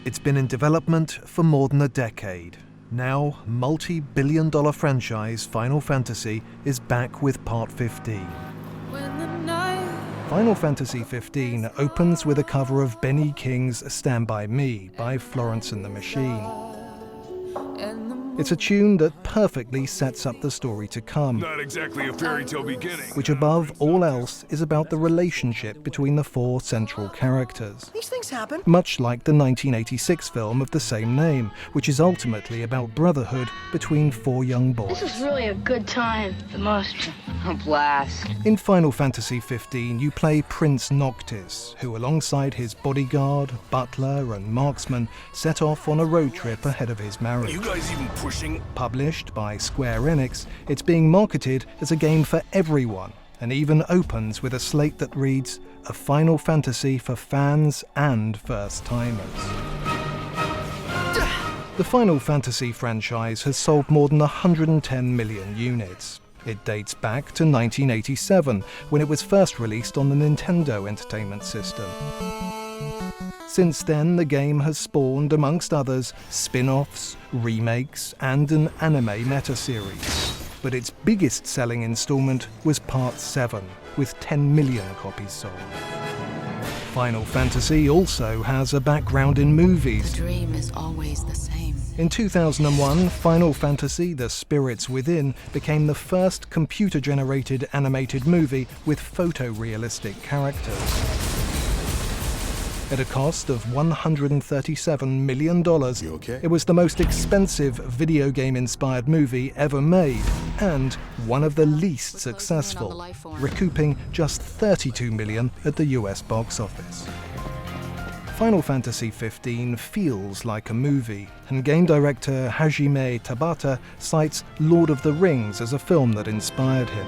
It's been in development for more than a decade. Now, multi-billion-dollar franchise Final Fantasy is back with Part 15. Final Fantasy 15 opens with a cover of Benny King's Stand By Me by Florence and the Machine. It's a tune that perfectly sets up the story to come. Not exactly a fairy tale beginning. Which above all else is about the relationship between the four central characters. These things happen. Much like the 1986 film of the same name, which is ultimately about brotherhood between four young boys. This is really a good time. The most a blast. In Final Fantasy 15, you play Prince Noctis, who alongside his bodyguard, butler and marksman set off on a road trip ahead of his marriage. You guys even pushing? Published by Square Enix, it's being marketed as a game for everyone, and even opens with a slate that reads, "A Final Fantasy for fans and first-timers." The Final Fantasy franchise has sold more than 110 million units. It dates back to 1987, when it was first released on the Nintendo Entertainment System. Since then, the game has spawned, amongst others, spin-offs, remakes, and an anime meta-series. But its biggest-selling installment was Part 7, with 10 million copies sold. Final Fantasy also has a background in movies. The dream is always the same. In 2001, Final Fantasy: The Spirits Within became the first computer-generated animated movie with photorealistic characters. At a cost of $137 million, it was the most expensive video game-inspired movie ever made, and one of the least successful, recouping just $32 million at the US box office. Final Fantasy 15 feels like a movie, and game director Hajime Tabata cites Lord of the Rings as a film that inspired him.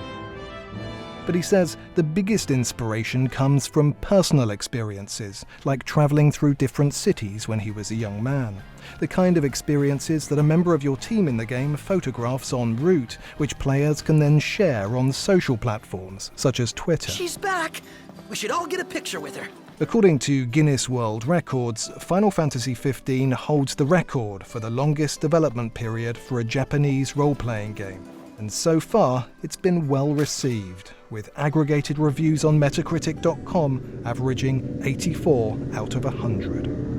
But he says the biggest inspiration comes from personal experiences, like traveling through different cities when he was a young man. The kind of experiences that a member of your team in the game photographs en route, which players can then share on social platforms, such as Twitter. She's back! We should all get a picture with her. According to Guinness World Records, Final Fantasy 15 holds the record for the longest development period for a Japanese role-playing game. And so far, it's been well received, with aggregated reviews on Metacritic.com averaging 84 out of 100.